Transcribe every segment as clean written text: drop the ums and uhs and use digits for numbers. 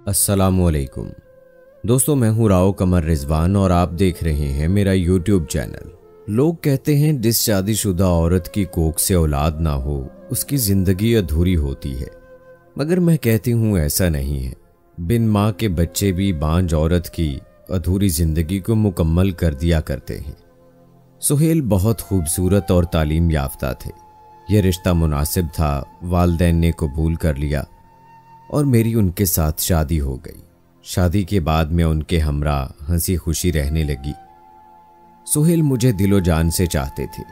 अस्सलामुअलैकुम दोस्तों, मैं हूं राव कमर रिजवान और आप देख रहे हैं मेरा यूट्यूब चैनल। लोग कहते हैं जिस शादीशुदा औरत की कोख से औलाद ना हो उसकी जिंदगी अधूरी होती है, मगर मैं कहती हूं ऐसा नहीं है। बिन माँ के बच्चे भी बांझ औरत की अधूरी जिंदगी को मुकम्मल कर दिया करते हैं। सुहेल बहुत खूबसूरत और तालीम याफ्ता थे। यह रिश्ता मुनासिब था, वालिदैन ने कबूल कर लिया और मेरी उनके साथ शादी हो गई। शादी के बाद मैं उनके हमरा हंसी खुशी रहने लगी। सुहेल मुझे दिलो जान से चाहते थे।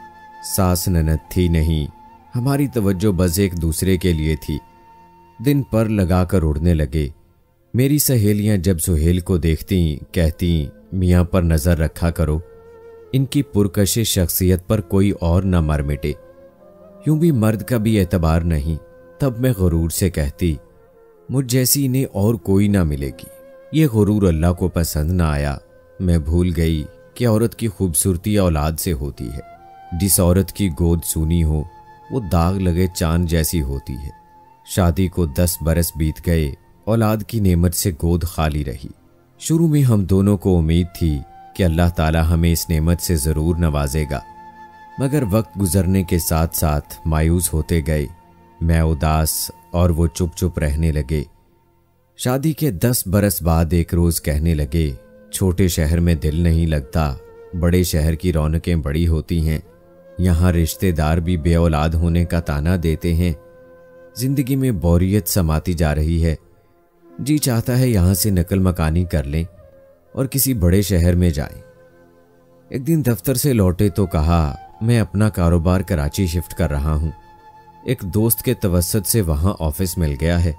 सास ननद थी नहीं, हमारी तवज्जो बस एक दूसरे के लिए थी। दिन पर लगाकर उड़ने लगे। मेरी सहेलियां जब सुहेल को देखती कहती, मियाँ पर नज़र रखा करो, इनकी पुरकशिश शख्सियत पर कोई और न मर मिटे। यूं भी मर्द का भी एतबार नहीं। तब मैं गुरूर से कहती, मुझ जैसी इन्हें और कोई ना मिलेगी। ये गुरूर अल्लाह को पसंद ना आया। मैं भूल गई कि औरत की खूबसूरती औलाद से होती है। जिस औरत की गोद सूनी हो वो दाग लगे चांद जैसी होती है। शादी को 10 बरस बीत गए, औलाद की नेमत से गोद खाली रही। शुरू में हम दोनों को उम्मीद थी कि अल्लाह ताला हमें इस नेमत से ज़रूर नवाजेगा, मगर वक्त गुजरने के साथ साथ मायूस होते गए। मैं उदास और वो चुप चुप रहने लगे। शादी के 10 बरस बाद एक रोज़ कहने लगे, छोटे शहर में दिल नहीं लगता, बड़े शहर की रौनकें बड़ी होती हैं। यहाँ रिश्तेदार भी बे औलाद होने का ताना देते हैं। जिंदगी में बोरियत समाती जा रही है। जी चाहता है यहाँ से नकल मकानी कर लें और किसी बड़े शहर में जाएं। एक दिन दफ्तर से लौटे तो कहा, मैं अपना कारोबार कराची शिफ्ट कर रहा हूँ। एक दोस्त के तवस्सुत से वहां ऑफिस मिल गया है।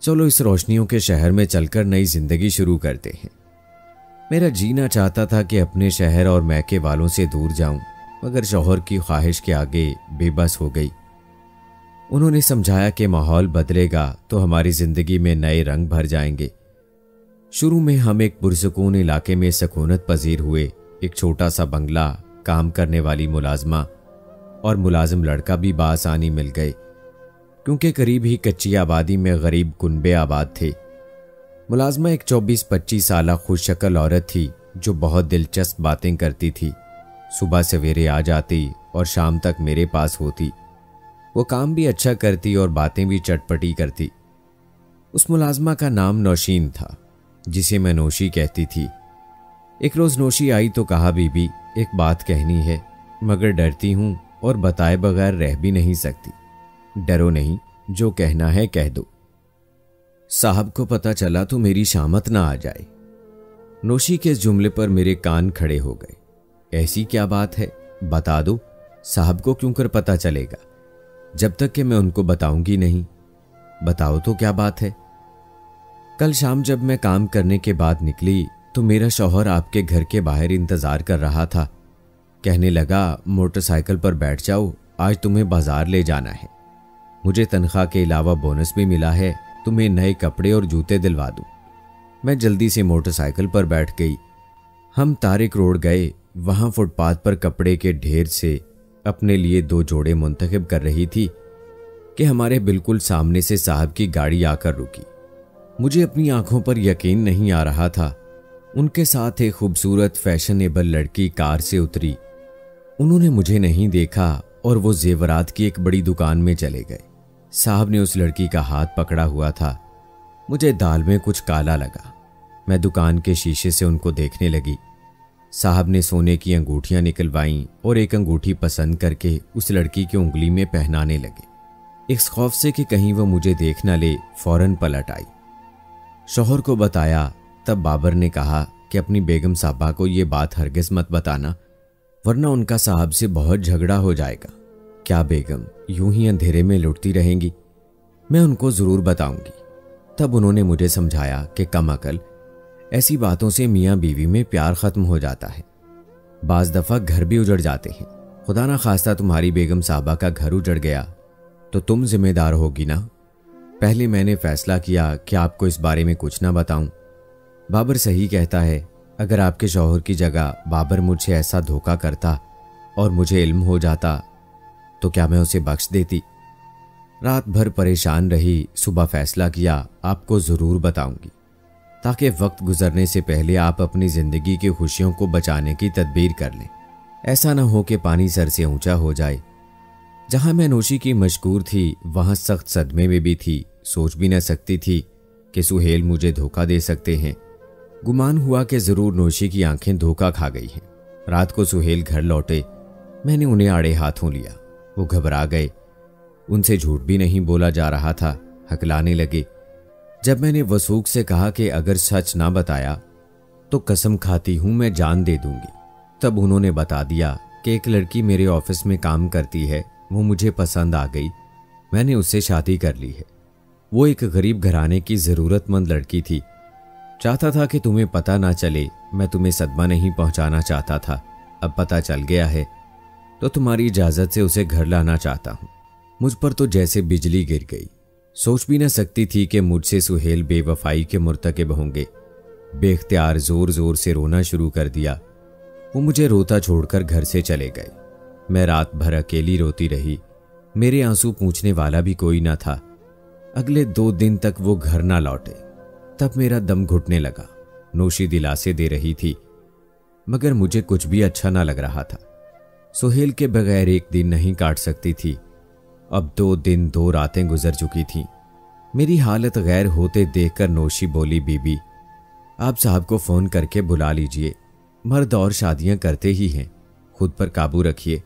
चलो इस रोशनियों के शहर में चलकर नई जिंदगी शुरू करते हैं। मेरा जीना चाहता था कि अपने शहर और मैके वालों से दूर जाऊं, मगर शौहर की ख्वाहिश के आगे बेबस हो गई। उन्होंने समझाया कि माहौल बदलेगा तो हमारी जिंदगी में नए रंग भर जाएंगे। शुरू में हम एक पुरसुकून इलाके में सकूनत पजीर हुए। एक छोटा सा बंगला, काम करने वाली मुलाजमा और मुलाजिम लड़का भी बासानी मिल गए, क्योंकि करीब ही कच्ची आबादी में गरीब कुनबे आबाद थे। मुलाजमा एक 24-25 साल खुशशक्ल औरत थी जो बहुत दिलचस्प बातें करती थी। सुबह सवेरे आ जाती और शाम तक मेरे पास होती। वो काम भी अच्छा करती और बातें भी चटपटी करती। उस मुलाजमा का नाम नौशीन था, जिसे मैं नौशी कहती थी। एक रोज़ नौशी आई तो कहा, बीबी एक बात कहनी है, मगर डरती हूँ और बताए बगैर रह भी नहीं सकती। डरो नहीं, जो कहना है कह दो। साहब को पता चला तो मेरी शामत ना आ जाए। नौशी के इस जुमले पर मेरे कान खड़े हो गए। ऐसी क्या बात है, बता दो। साहब को क्यों कर पता चलेगा, जब तक कि मैं उनको बताऊंगी नहीं। बताओ तो क्या बात है। कल शाम जब मैं काम करने के बाद निकली तो मेरा शौहर आपके घर के बाहर इंतजार कर रहा था। कहने लगा, मोटरसाइकिल पर बैठ जाओ, आज तुम्हें बाजार ले जाना है। मुझे तनख्वाह के अलावा बोनस भी मिला है, तुम्हें नए कपड़े और जूते दिलवा दूं। मैं जल्दी से मोटरसाइकिल पर बैठ गई। हम तारिक रोड गए। वहां फुटपाथ पर कपड़े के ढेर से अपने लिए 2 जोड़े मुंतखब कर रही थी कि हमारे बिल्कुल सामने से साहब की गाड़ी आकर रुकी। मुझे अपनी आंखों पर यकीन नहीं आ रहा था। उनके साथ एक खूबसूरत फैशनेबल लड़की कार से उतरी। उन्होंने मुझे नहीं देखा और वो जेवरात की एक बड़ी दुकान में चले गए। साहब ने उस लड़की का हाथ पकड़ा हुआ था। मुझे दाल में कुछ काला लगा। मैं दुकान के शीशे से उनको देखने लगी। साहब ने सोने की अंगूठियां निकलवाईं और एक अंगूठी पसंद करके उस लड़की की उंगली में पहनाने लगे। इस खौफ से कि कहीं वो मुझे देख न ले, फौरन पलट आई। शौहर को बताया। तब बाबर ने कहा कि अपनी बेगम साहबा को ये बात हरगिज मत बताना, वरना उनका साहब से बहुत झगड़ा हो जाएगा। क्या बेगम यूं ही अंधेरे में लुटती रहेंगी? मैं उनको जरूर बताऊंगी। तब उन्होंने मुझे समझाया कि कम अकल, ऐसी बातों से मियाँ बीवी में प्यार खत्म हो जाता है। बाज दफा घर भी उजड़ जाते हैं। खुदा ना खास्ता तुम्हारी बेगम साहबा का घर उजड़ गया तो तुम जिम्मेदार होगी ना। पहले मैंने फैसला किया कि आपको इस बारे में कुछ ना बताऊं। बाबर सही कहता है, अगर आपके शौहर की जगह बाबर मुझसे ऐसा धोखा करता और मुझे इल्म हो जाता तो क्या मैं उसे बख्श देती? रात भर परेशान रही, सुबह फैसला किया आपको ज़रूर बताऊंगी, ताकि वक्त गुजरने से पहले आप अपनी ज़िंदगी की खुशियों को बचाने की तदबीर कर लें। ऐसा ना हो कि पानी सर से ऊंचा हो जाए। जहां मैं नोशी की मशकूर थी, वहां सख्त सदमे में भी थी। सोच भी न सकती थी कि सुहेल मुझे धोखा दे सकते हैं। गुमान हुआ कि ज़रूर नोशी की आंखें धोखा खा गई हैं। रात को सुहेल घर लौटे, मैंने उन्हें आड़े हाथों लिया। वो घबरा गए, उनसे झूठ भी नहीं बोला जा रहा था, हकलाने लगे। जब मैंने वसूख से कहा कि अगर सच ना बताया तो कसम खाती हूं मैं जान दे दूंगी, तब उन्होंने बता दिया कि एक लड़की मेरे ऑफिस में काम करती है, वो मुझे पसंद आ गई, मैंने उससे शादी कर ली है। वो एक गरीब घराने की ज़रूरतमंद लड़की थी। चाहता था कि तुम्हें पता ना चले, मैं तुम्हें सदमा नहीं पहुंचाना चाहता था। अब पता चल गया है तो तुम्हारी इजाज़त से उसे घर लाना चाहता हूं। मुझ पर तो जैसे बिजली गिर गई। सोच भी न सकती थी कि मुझसे सुहेल बेवफाई के मुर्तकिब होंगे। बेख्तियार जोर जोर से रोना शुरू कर दिया। वो मुझे रोता छोड़कर घर से चले गए। मैं रात भर अकेली रोती रही। मेरे आंसू पूछने वाला भी कोई ना था। अगले 2 दिन तक वो घर ना लौटे। तब मेरा दम घुटने लगा। नोशी दिलासे दे रही थी, मगर मुझे कुछ भी अच्छा ना लग रहा था। सुहेल के बगैर एक दिन नहीं काट सकती थी। अब 2 दिन 2 रातें गुजर चुकी थीं। मेरी हालत गैर होते देखकर नोशी बोली, बीबी आप साहब को फ़ोन करके बुला लीजिए। मर्द और शादियां करते ही हैं, खुद पर काबू रखिए।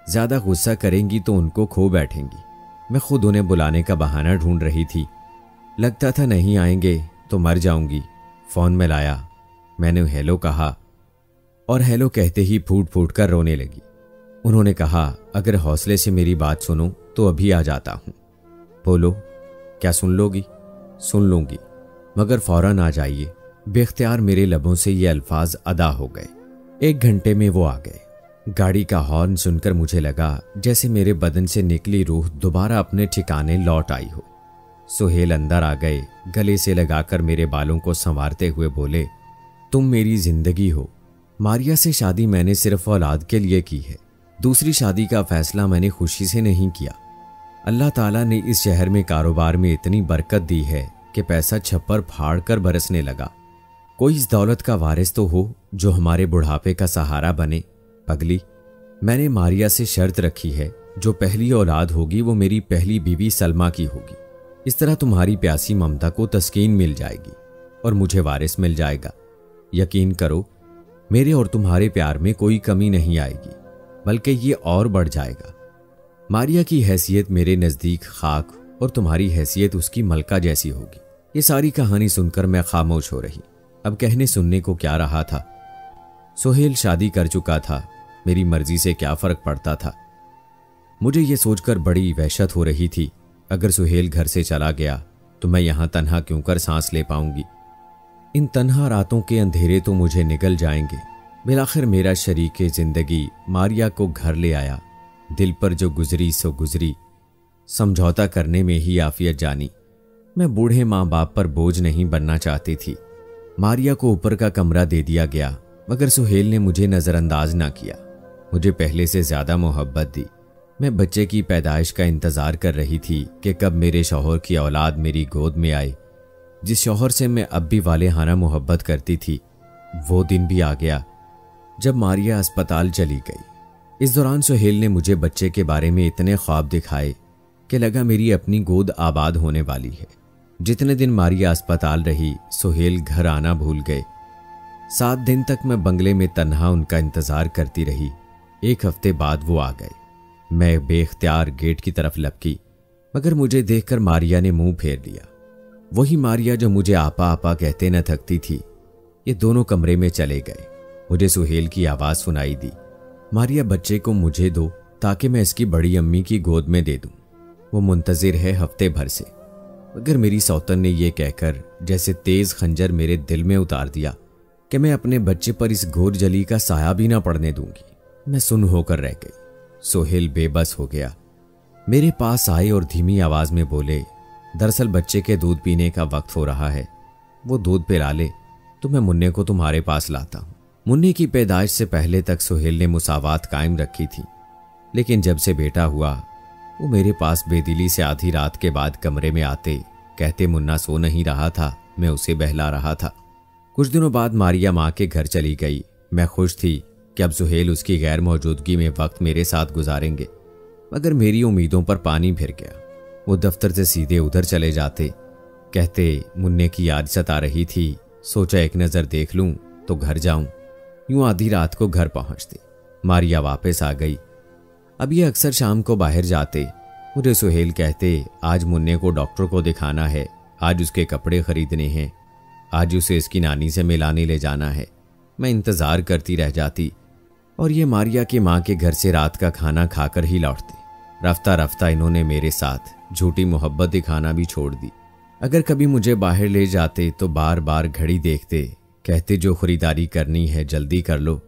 ज़्यादा गुस्सा करेंगी तो उनको खो बैठेंगी। मैं खुद उन्हें बुलाने का बहाना ढूंढ रही थी। लगता था नहीं आएंगे तो मर जाऊंगी। फ़ोन में लाया, मैंने हेलो कहा और हेलो कहते ही फूट फूट कर रोने लगी। उन्होंने कहा, अगर हौसले से मेरी बात सुनो तो अभी आ जाता हूं। बोलो, क्या सुन लोगी? सुन लूंगी, मगर फौरन आ जाइए। बेख्तियार मेरे लबों से ये अल्फाज अदा हो गए। 1 घंटे में वो आ गए। गाड़ी का हॉर्न सुनकर मुझे लगा जैसे मेरे बदन से निकली रूह दोबारा अपने ठिकाने लौट आई हो। सुहेल अंदर आ गए, गले से लगाकर मेरे बालों को संवारते हुए बोले, तुम मेरी जिंदगी हो। मारिया से शादी मैंने सिर्फ औलाद के लिए की है। दूसरी शादी का फैसला मैंने खुशी से नहीं किया। अल्लाह ताला ने इस शहर में कारोबार में इतनी बरकत दी है कि पैसा छप्पर फाड़ कर बरसने लगा। कोई इस दौलत का वारिस तो हो जो हमारे बुढ़ापे का सहारा बने। पगली, मैंने मारिया से शर्त रखी है, जो पहली औलाद होगी वो मेरी पहली बीवी सलमा की होगी। इस तरह तुम्हारी प्यासी ममता को तस्कीन मिल जाएगी और मुझे वारिस मिल जाएगा। यकीन करो, मेरे और तुम्हारे प्यार में कोई कमी नहीं आएगी, बल्कि ये और बढ़ जाएगा। मारिया की हैसियत मेरे नज़दीक खाक और तुम्हारी हैसियत उसकी मलका जैसी होगी। ये सारी कहानी सुनकर मैं खामोश हो रही। अब कहने सुनने को क्या रहा था। सुहेल शादी कर चुका था, मेरी मर्जी से क्या फर्क पड़ता था। मुझे ये सोचकर बड़ी वहशत हो रही थी, अगर सुहेल घर से चला गया तो मैं यहां तन्हा क्यों कर सांस ले पाऊंगी। इन तन्हा रातों के अंधेरे तो मुझे निगल जाएंगे। बिलाखिर मेरा शरीके जिंदगी मारिया को घर ले आया। दिल पर जो गुजरी सो गुजरी, समझौता करने में ही आफियत जानी। मैं बूढ़े माँ बाप पर बोझ नहीं बनना चाहती थी। मारिया को ऊपर का कमरा दे दिया गया, मगर सुहेल ने मुझे नज़रअंदाज ना किया। मुझे पहले से ज़्यादा मोहब्बत दी। मैं बच्चे की पैदाइश का इंतज़ार कर रही थी कि कब मेरे शौहर की औलाद मेरी गोद में आए। जिस शौहर से मैं अब भी वालेहाना मोहब्बत करती थी, वो दिन भी आ गया जब मारिया अस्पताल चली गई। इस दौरान सुहेल ने मुझे बच्चे के बारे में इतने ख्वाब दिखाए कि लगा मेरी अपनी गोद आबाद होने वाली है। जितने दिन मारिया अस्पताल रही, सुहेल घर आना भूल गए। 7 दिन तक मैं बंगले में तन्हा उनका इंतजार करती रही। 1 हफ्ते बाद वो आ गए। मैं बेख्तियार गेट की तरफ लपकी, मगर मुझे देखकर मारिया ने मुंह फेर लिया। वही मारिया जो मुझे आपा आपा कहते न थकती थी। ये दोनों कमरे में चले गए। मुझे सुहेल की आवाज सुनाई दी, मारिया बच्चे को मुझे दो ताकि मैं इसकी बड़ी अम्मी की गोद में दे दूं। वो मुंतजिर है हफ्ते भर से। मगर मेरी सौतन ने यह कहकर जैसे तेज खंजर मेरे दिल में उतार दिया कि मैं अपने बच्चे पर इस घोर जली का साया भी ना पड़ने दूंगी। मैं सुन होकर रह गई। सुहेल बेबस हो गया। मेरे पास आए और धीमी आवाज में बोले, दरअसल बच्चे के दूध पीने का वक्त हो रहा है। वो दूध पिला ले तो मैं मुन्ने को तुम्हारे पास लाता हूं। मुन्ने की पैदाइश से पहले तक सुहेल ने मुसावात कायम रखी थी, लेकिन जब से बेटा हुआ वो मेरे पास बेदिली से आधी रात के बाद कमरे में आते, कहते मुन्ना सो नहीं रहा था, मैं उसे बहला रहा था। कुछ दिनों बाद मारिया माँ के घर चली गई। मैं खुश थी कि अब सुहेल उसकी गैर मौजूदगी में वक्त मेरे साथ गुजारेंगे, मगर मेरी उम्मीदों पर पानी फिर गया। वो दफ्तर से सीधे उधर चले जाते, कहते मुन्ने की याद सता रही थी, सोचा एक नज़र देख लूं तो घर जाऊं। यूं आधी रात को घर पहुंचते। मारिया वापस आ गई। अब ये अक्सर शाम को बाहर जाते। मुझे सुहेल कहते आज मुन्ने को डॉक्टर को दिखाना है, आज उसके कपड़े खरीदने हैं, आज उसे इसकी नानी से मिलाने ले जाना है। मैं इंतज़ार करती रह जाती और ये मारिया की माँ के घर से रात का खाना खाकर ही लौटते। रफ्ता रफ्ता इन्होंने मेरे साथ झूठी मोहब्बत दिखाना भी छोड़ दी। अगर कभी मुझे बाहर ले जाते तो बार बार घड़ी देखते, कहते जो खरीदारी करनी है जल्दी कर लो,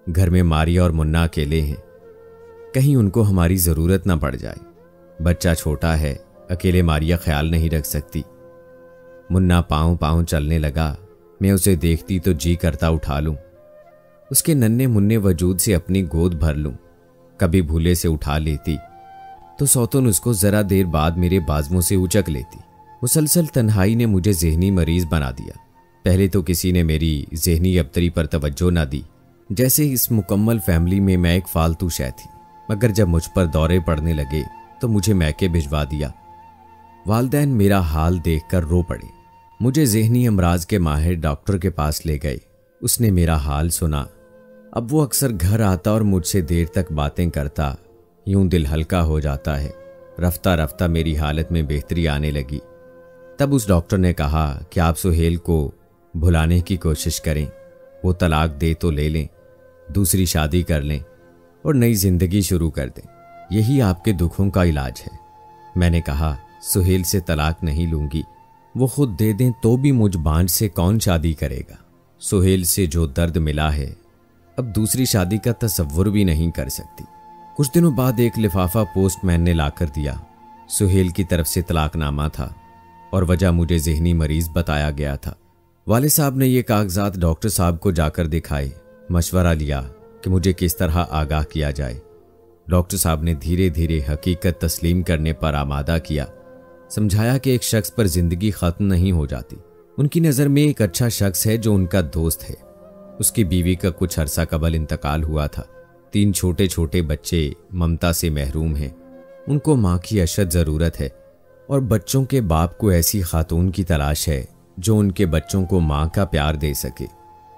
घर में मारिया और मुन्ना अकेले हैं, कहीं उनको हमारी ज़रूरत ना पड़ जाए। बच्चा छोटा है, अकेले मारिया ख्याल नहीं रख सकती। मुन्ना पाँव पाँव चलने लगा। मैं उसे देखती तो जी करता उठा लूं, उसके नन्हे मुन्ने वजूद से अपनी गोद भर लूं। कभी भूले से उठा लेती तो सौतन उसको जरा देर बाद मेरे बाजुओं से उचक लेती। मुसलसल तन्हाई ने मुझे ज़हनी मरीज बना दिया। पहले तो किसी ने मेरी ज़हनी अबतरी पर तवज्जो ना दी, जैसे इस मुकम्मल फैमिली में मैं एक फालतू शय थी। मगर जब मुझ पर दौरे पड़ने लगे तो मुझे मैके भिजवा दिया। वालदैन मेरा हाल देखकर रो पड़े। मुझे ज़हनी अमराज के माहिर डॉक्टर के पास ले गए। उसने मेरा हाल सुना। अब वो अक्सर घर आता और मुझसे देर तक बातें करता। यूं दिल हल्का हो जाता है। रफ्ता रफ्ता मेरी हालत में बेहतरी आने लगी। तब उस डॉक्टर ने कहा कि आप सुहेल को भुलाने की कोशिश करें, वो तलाक दे तो ले लें, दूसरी शादी कर लें और नई जिंदगी शुरू कर दें, यही आपके दुखों का इलाज है। मैंने कहा सुहेल से तलाक नहीं लूंगी, वो खुद दे दें तो भी मुझ बांझ से कौन शादी करेगा। सुहेल से जो दर्द मिला है अब दूसरी शादी का तसव्वुर भी नहीं कर सकती। कुछ दिनों बाद एक लिफाफा पोस्टमैन ने लाकर दिया। सुहेल की तरफ से तलाकनामा था और वजह मुझे ज़हनी मरीज बताया गया था। वाले साहब ने ये कागजात डॉक्टर साहब को जाकर दिखाए। मशवरा लिया कि मुझे किस तरह आगाह किया जाए। डॉक्टर साहब ने धीरे धीरे हकीकत तस्लीम करने पर आमादा किया। समझाया कि एक शख्स पर जिंदगी खत्म नहीं हो जाती। उनकी नज़र में एक अच्छा शख्स है जो उनका दोस्त है। उसकी बीवी का कुछ अरसा कबल इंतकाल हुआ था। 3 छोटे छोटे बच्चे ममता से महरूम हैं। उनको माँ की अशद ज़रूरत है और बच्चों के बाप को ऐसी खातून की तलाश है जो उनके बच्चों को माँ का प्यार दे सके।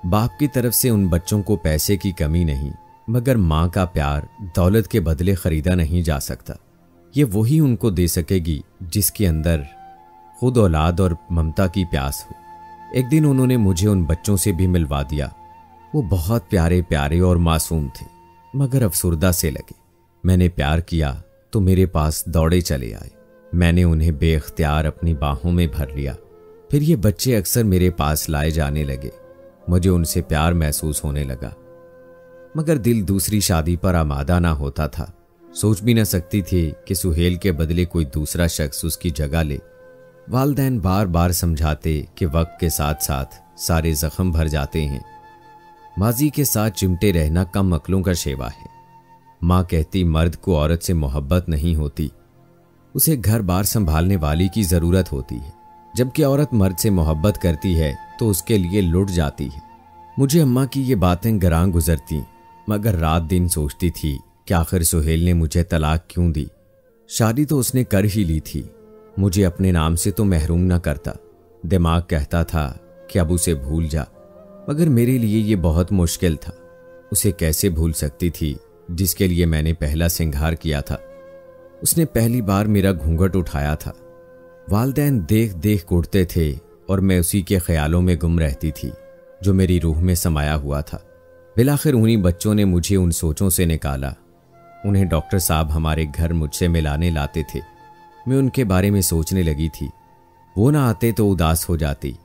बाप की तरफ से उन बच्चों को पैसे की कमी नहीं, मगर माँ का प्यार दौलत के बदले खरीदा नहीं जा सकता। ये वही उनको दे सकेगी जिसके अंदर खुद औलाद और ममता की प्यास हो। एक दिन उन्होंने मुझे उन बच्चों से भी मिलवा दिया। वो बहुत प्यारे प्यारे और मासूम थे, मगर अफसुर्दा से लगे। मैंने प्यार किया तो मेरे पास दौड़े चले आए। मैंने उन्हें बेख्तियार अपनी बाहों में भर लिया। फिर ये बच्चे अक्सर मेरे पास लाए जाने लगे। मुझे उनसे प्यार महसूस होने लगा, मगर दिल दूसरी शादी पर आमादा ना होता था। सोच भी न सकती थी कि सुहेल के बदले कोई दूसरा शख्स उसकी जगह ले। वालदैन बार बार समझाते कि वक्त के साथ साथ सारे जख्म भर जाते हैं। माजी के साथ चिमटे रहना कम अक्लों का शेवा है। माँ कहती मर्द को औरत से मोहब्बत नहीं होती, उसे घर बार संभालने वाली की ज़रूरत होती है। जबकि औरत मर्द से मोहब्बत करती है तो उसके लिए लुट जाती है। मुझे अम्मा की ये बातें गरां गुजरती, मगर रात दिन सोचती थी कि आखिर सुहेल ने मुझे तलाक क्यों दी। शादी तो उसने कर ही ली थी, मुझे अपने नाम से तो महरूम न करता। दिमाग कहता था कि अब उसे भूल जा, मगर मेरे लिए ये बहुत मुश्किल था। उसे कैसे भूल सकती थी जिसके लिए मैंने पहला सिंगार किया था। उसने पहली बार मेरा घूंघट उठाया था। वालदैन देख देख उड़ते थे और मैं उसी के ख्यालों में गुम रहती थी जो मेरी रूह में समाया हुआ था। बिलाखिर उन्हीं बच्चों ने मुझे उन सोचों से निकाला। उन्हें डॉक्टर साहब हमारे घर मुझसे मिलाने लाते थे। मैं उनके बारे में सोचने लगी थी। वो ना आते तो उदास हो जाती।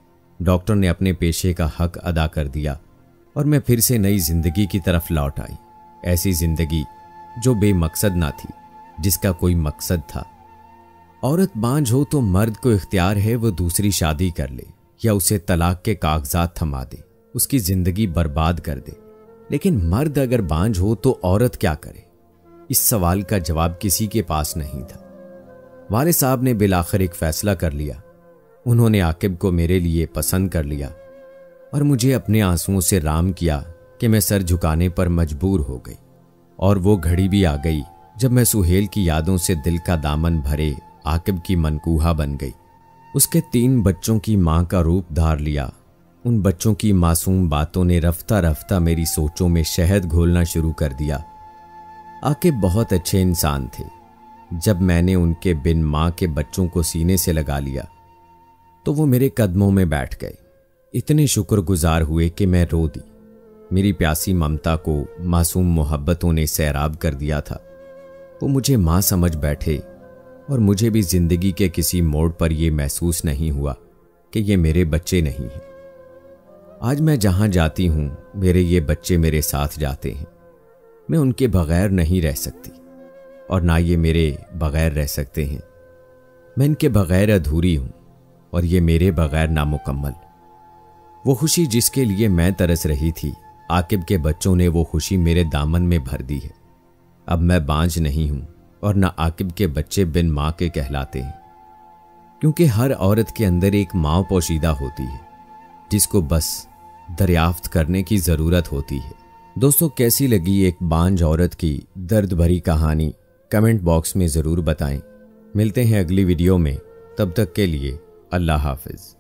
डॉक्टर ने अपने पेशे का हक अदा कर दिया और मैं फिर से नई जिंदगी की तरफ लौट आई। ऐसी जिंदगी जो बेमकसद ना थी, जिसका कोई मकसद था। औरत बांझ हो तो मर्द को इख्तियार है वो दूसरी शादी कर ले या उसे तलाक के कागजात थमा दे, उसकी जिंदगी बर्बाद कर दे। लेकिन मर्द अगर बांझ हो तो औरत क्या करे? इस सवाल का जवाब किसी के पास नहीं था। वाले साहब ने बिलाखिर एक फैसला कर लिया। उन्होंने आकिब को मेरे लिए पसंद कर लिया और मुझे अपने आंसुओं से राम किया कि मैं सर झुकाने पर मजबूर हो गई। और वो घड़ी भी आ गई जब मैं सुहेल की यादों से दिल का दामन भरे आकिब की मनकूहा बन गई। उसके 3 बच्चों की मां का रूप धार लिया। उन बच्चों की मासूम बातों ने रफ्ता रफ्ता मेरी सोचों में शहद घोलना शुरू कर दिया। आकिब बहुत अच्छे इंसान थे। जब मैंने उनके बिन मां के बच्चों को सीने से लगा लिया तो वो मेरे कदमों में बैठ गए। इतने शुक्रगुजार हुए कि मैं रो दी। मेरी प्यासी ममता को मासूम मोहब्बतों ने सैराब कर दिया था। वो मुझे मां समझ बैठे और मुझे भी जिंदगी के किसी मोड़ पर यह महसूस नहीं हुआ कि ये मेरे बच्चे नहीं हैं। आज मैं जहां जाती हूं मेरे ये बच्चे मेरे साथ जाते हैं। मैं उनके बगैर नहीं रह सकती और ना ये मेरे बगैर रह सकते हैं। मैं इनके बगैर अधूरी हूं और ये मेरे बगैर नामुकम्मल। वो खुशी जिसके लिए मैं तरस रही थी, आकिब के बच्चों ने वो खुशी मेरे दामन में भर दी है। अब मैं बांझ नहीं हूं और ना आकिब के बच्चे बिन मां के कहलाते हैं, क्योंकि हर औरत के अंदर एक मां पोशीदा होती है जिसको बस दरियाफ्त करने की जरूरत होती है। दोस्तों, कैसी लगी एक बांझ औरत की दर्द भरी कहानी कमेंट बॉक्स में जरूर बताएं। मिलते हैं अगली वीडियो में, तब तक के लिए अल्लाह हाफिज।